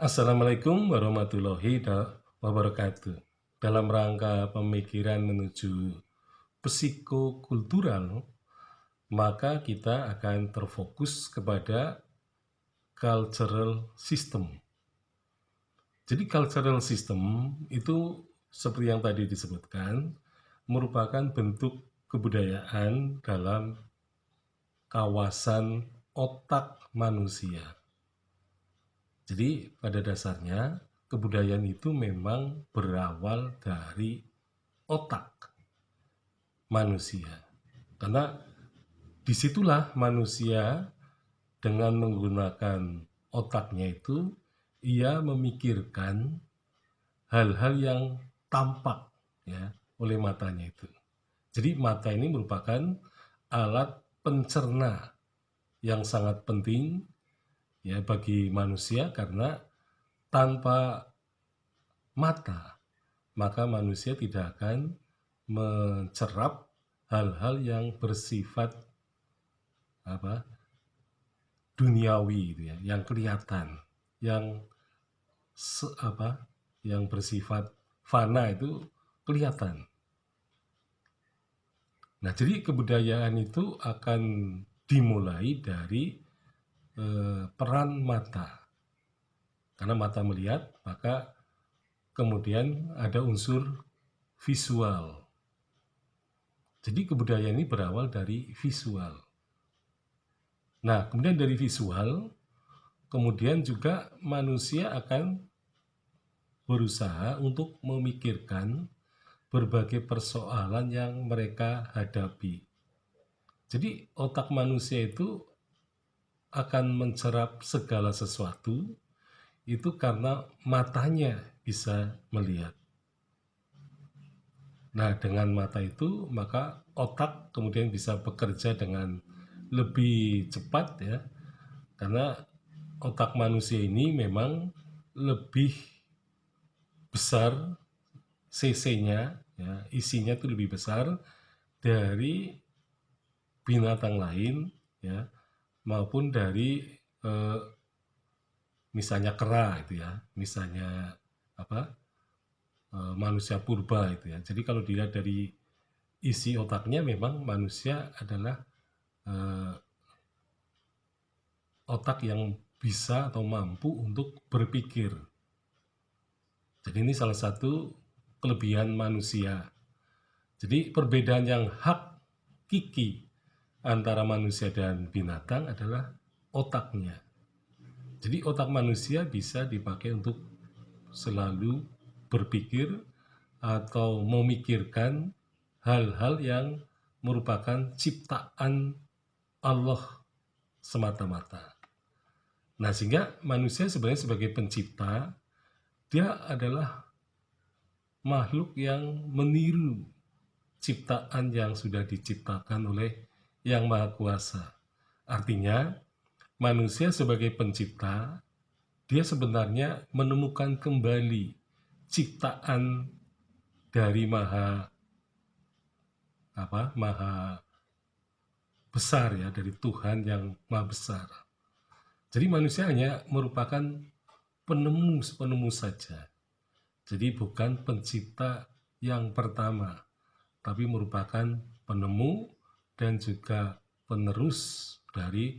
Assalamualaikum warahmatullahi wabarakatuh. Dalam rangka pemikiran menuju psikokultural, maka kita akan terfokus kepada cultural system. Jadi cultural system itu seperti yang tadi disebutkan, merupakan bentuk kebudayaan dalam kawasan otak manusia. Jadi pada dasarnya kebudayaan itu memang berawal dari otak manusia. Karena disitulah manusia dengan menggunakan otaknya itu, ia memikirkan hal-hal yang tampak ya oleh matanya itu. Jadi mata ini merupakan alat pencerna yang sangat penting ya bagi manusia, karena tanpa mata maka manusia tidak akan mencerap hal-hal yang bersifat duniawi gitu ya, yang kelihatan, yang yang bersifat fana itu kelihatan. Nah, jadi kebudayaan itu akan dimulai dari peran mata. Karena mata melihat, maka kemudian ada unsur visual. Jadi kebudayaan ini berawal dari visual. Nah, kemudian dari visual, kemudian juga manusia akan berusaha untuk memikirkan berbagai persoalan yang mereka hadapi. Jadi otak manusia itu akan mencerap segala sesuatu itu karena matanya bisa melihat. Nah, dengan mata itu maka otak kemudian bisa bekerja dengan lebih cepat ya, karena otak manusia ini memang lebih besar cc-nya ya, isinya itu lebih besar dari binatang lain ya, maupun dari eh, misalnya kera itu ya, misalnya manusia purba itu ya. Jadi kalau dilihat dari isi otaknya, memang manusia adalah eh, otak yang bisa atau mampu untuk berpikir. Jadi ini salah satu kelebihan manusia. Jadi perbedaan yang hakiki antara manusia dan binatang adalah otaknya. Jadi otak manusia bisa dipakai untuk selalu berpikir atau memikirkan hal-hal yang merupakan ciptaan Allah semata-mata. Nah, sehingga manusia sebenarnya sebagai pencipta, dia adalah makhluk yang meniru ciptaan yang sudah diciptakan oleh Yang Maha Kuasa. Artinya, manusia sebagai pencipta, dia sebenarnya menemukan kembali ciptaan dari maha besar ya, dari Tuhan yang maha besar. Jadi manusia hanya merupakan penemu saja. Jadi bukan pencipta yang pertama, tapi merupakan penemu dan juga penerus dari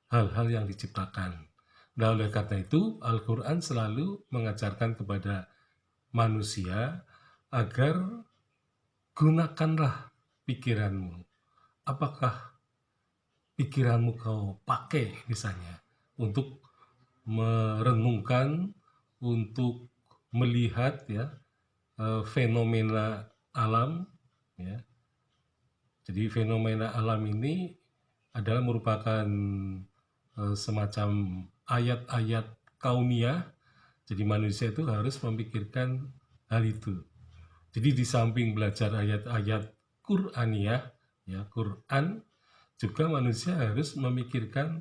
hal-hal yang diciptakan. Nah, oleh karena itu, Al-Quran selalu mengajarkan kepada manusia agar gunakanlah pikiranmu. Apakah pikiranmu kau pakai misalnya untuk merenungkan, untuk melihat ya fenomena alam ya. Jadi fenomena alam ini adalah merupakan semacam ayat-ayat kauniyah. Jadi manusia itu harus memikirkan hal itu. Jadi di samping belajar ayat-ayat Qur'aniyah ya, Quran, juga manusia harus memikirkan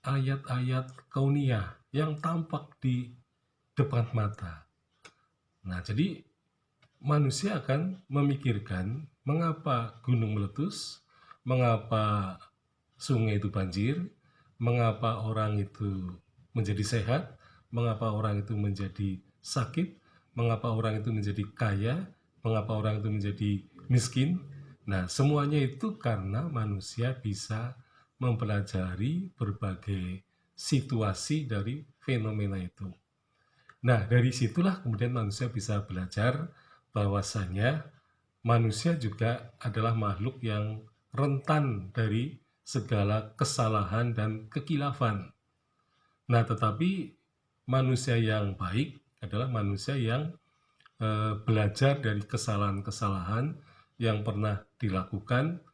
ayat-ayat kauniyah yang tampak di depan mata. Nah, jadi manusia akan memikirkan mengapa gunung meletus, mengapa sungai itu banjir, mengapa orang itu menjadi sehat, mengapa orang itu menjadi sakit, mengapa orang itu menjadi kaya, mengapa orang itu menjadi miskin. Nah, semuanya itu karena manusia bisa mempelajari berbagai situasi dari fenomena itu. Nah, dari situlah kemudian manusia bisa belajar bahwasanya manusia juga adalah makhluk yang rentan dari segala kesalahan dan kekilafan. Nah, tetapi manusia yang baik adalah manusia yang belajar dari kesalahan-kesalahan yang pernah dilakukan.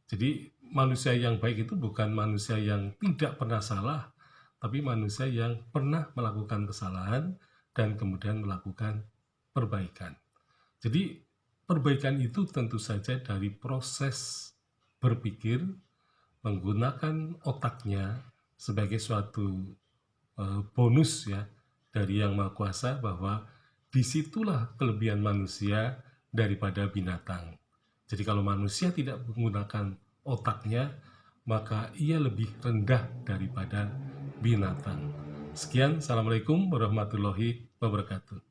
Jadi manusia yang baik itu bukan manusia yang tidak pernah salah, tapi manusia yang pernah melakukan kesalahan dan kemudian melakukan perbaikan. Jadi perbaikan itu tentu saja dari proses berpikir, menggunakan otaknya sebagai suatu bonus ya dari Yang Maha Kuasa, bahwa disitulah kelebihan manusia daripada binatang. Jadi kalau manusia tidak menggunakan otaknya, maka ia lebih rendah daripada binatang. Sekian, Assalamualaikum warahmatullahi wabarakatuh.